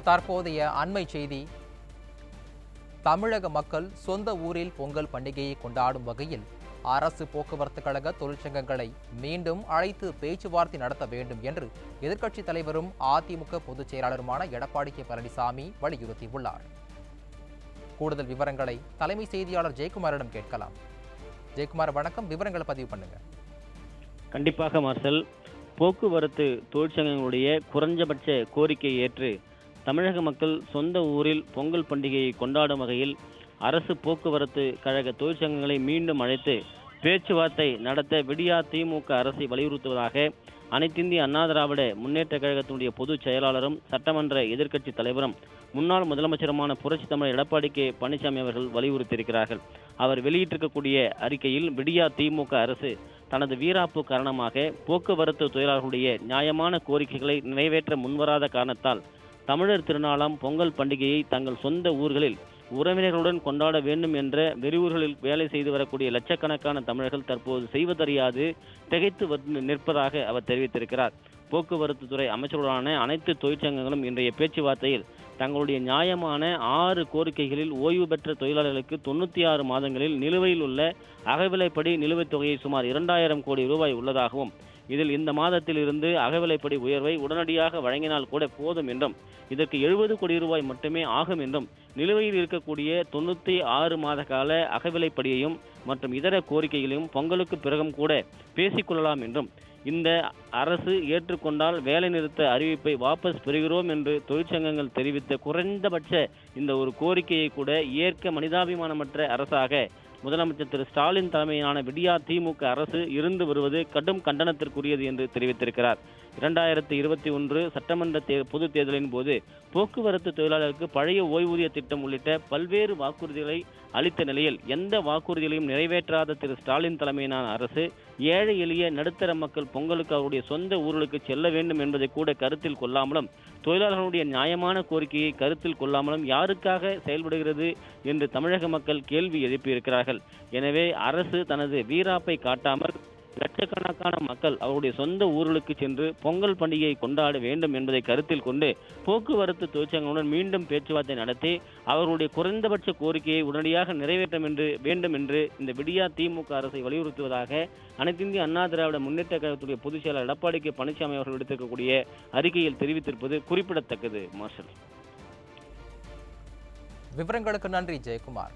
தற்போதைய அண்மை செய்தி. தமிழக மக்கள் சொந்த ஊரில் பொங்கல் பண்டிகையை கொண்டாடும் வகையில் அரசு போக்குவரத்து கழக தொழிற்சங்கங்களை மீண்டும் அழைத்து பேச்சுவார்த்தை நடத்த வேண்டும் என்று எதிர்க்கட்சித் தலைவரும் அதிமுக பொதுச் செயலாளருமான எடப்பாடி கே பழனிசாமி வலியுறுத்தியுள்ளார். கூடுதல் விவரங்களை தலைமை செய்தியாளர் ஜெயக்குமாரிடம் கேட்கலாம். ஜெயக்குமார் வணக்கம், விவரங்களை பதிவு பண்ணுங்க. கண்டிப்பாக மார்சல். போக்குவரத்து தொழிற்சங்கங்களுடைய குறைஞ்சபட்ச கோரிக்கையை ஏற்று தமிழக மக்கள் சொந்த ஊரில் பொங்கல் பண்டிகையை கொண்டாடும் வகையில் அரசு போக்குவரத்து கழக தொழிற்சங்கங்களை மீண்டும் அழைத்து பேச்சுவார்த்தை நடத்த விடியா திமுக அரசை வலியுறுத்துவதாக அனைத்திந்திய அண்ணா திராவிட முன்னேற்ற கழகத்தினுடைய பொதுச் செயலாளரும் சட்டமன்ற எதிர்க்கட்சி தலைவரும் முன்னாள் முதலமைச்சருமான புரட்சி தமிழர் எடப்பாடி கே பழனிசாமி அவர்கள் வலியுறுத்தியிருக்கிறார்கள். அவர் வெளியிட்டிருக்கக்கூடிய அறிக்கையில் விடியா திமுக அரசு தனது வீராப்பு காரணமாக போக்குவரத்து தொழிலாளர்களுடைய நியாயமான கோரிக்கைகளை நிறைவேற்ற முன்வராத காரணத்தால் தமிழர் திருநாளாம் பொங்கல் பண்டிகையை தங்கள் சொந்த ஊர்களில் உறவினர்களுடன் கொண்டாட வேண்டும் என்ற வெறியூர்களில் வேலை செய்து வரக்கூடிய லட்சக்கணக்கான தமிழர்கள் தற்போது செய்வதறியாது திகைத்து நிற்பதாக அவர் தெரிவித்திருக்கிறார். போக்குவரத்து துறை அமைச்சர்களான அனைத்து தொழிற்சங்கங்களும் இன்றைய பேச்சுவார்த்தையில் தங்களுடைய நியாயமான 6 கோரிக்கைகளில் ஓய்வு பெற்ற தொழிலாளர்களுக்கு 96 மாதங்களில் நிலுவையில் உள்ள அகவிலைப்படி நிலுவைத் தொகையை சுமார் 2000 கோடி ரூபாய் உள்ளதாகவும் இதில் இந்த மாதத்தில் இருந்து அகவிலைப்படி உயர்வை உடனடியாக வழங்கினால் கூட போதும் என்றும் இதற்கு 70 கோடி ரூபாய் மட்டுமே ஆகும் என்றும் நிலுவையில் இருக்கக்கூடிய 96 மாத கால அகவிலைப்படியையும் மற்றும் இதர கோரிக்கைகளையும் பொங்கலுக்கு பிறகும் கூட பேசிக்கொள்ளலாம் என்றும் இந்த அரசு ஏற்றுக்கொண்டால் வேலை நிறுத்த அறிவிப்பை வாபஸ் பெறுகிறோம் என்று தொழிற்சங்கங்கள் தெரிவித்த குறைந்தபட்ச இந்த ஒரு கோரிக்கையை கூட ஏற்க மனிதாபிமானமற்ற அரசாக முதலமைச்சர் திரு ஸ்டாலின் தலைமையிலான விடியா திமுக அரசு இருந்து வருவது கடும் கண்டனத்திற்குரியது என்று தெரிவித்திருக்கிறார். 2021 சட்டமன்ற பொது தேர்தலின் போது போக்குவரத்து தொழிலாளர்களுக்கு பழைய ஓய்வூதிய திட்டம் உள்ளிட்ட பல்வேறு வாக்குறுதிகளை அளித்த நிலையில் எந்த வாக்குறுதிகளையும் நிறைவேற்றாத திரு ஸ்டாலின் தலைமையிலான அரசு ஏழை எளிய நடுத்தர மக்கள் பொங்கலுக்கு அவருடைய சொந்த ஊர்களுக்கு செல்ல வேண்டும் என்பதை கூட கருத்தில் கொள்ளாமலும் தொழிலாளர்களுடைய நியாயமான கோரிக்கையை கருத்தில் கொள்ளாமலும் யாருக்காக செயல்படுகிறது என்று தமிழக மக்கள் கேள்வி எழுப்பியிருக்கிறார்கள். எனவே அரசு தனது வீராப்பை காட்டாமல் லட்சக்கணக்கான மக்கள் அவருடைய சொந்த ஊர்களுக்கு சென்று பொங்கல் பண்டிகையை கொண்டாட வேண்டும் என்பதை கருத்தில் கொண்டு போக்குவரத்து தொழிற்சங்கங்களுடன் மீண்டும் பேச்சுவார்த்தை நடத்தி அவர்களுடைய குறைந்தபட்ச கோரிக்கையை உடனடியாக நிறைவேற்ற வேண்டும் என்று இந்த விடியா திமுக அரசை வலியுறுத்துவதாக அனைத்திந்திய அண்ணா திராவிட முன்னேற்ற கழகத்துடைய பொதுச் செயலாளர் எடப்பாடி கே பழனிசாமி அவர்கள் எடுத்திருக்கக்கூடிய அறிக்கையில் தெரிவித்திருப்பது குறிப்பிடத்தக்கது. மார்ஷல், விவரங்களுக்கு நன்றி ஜெயக்குமார்.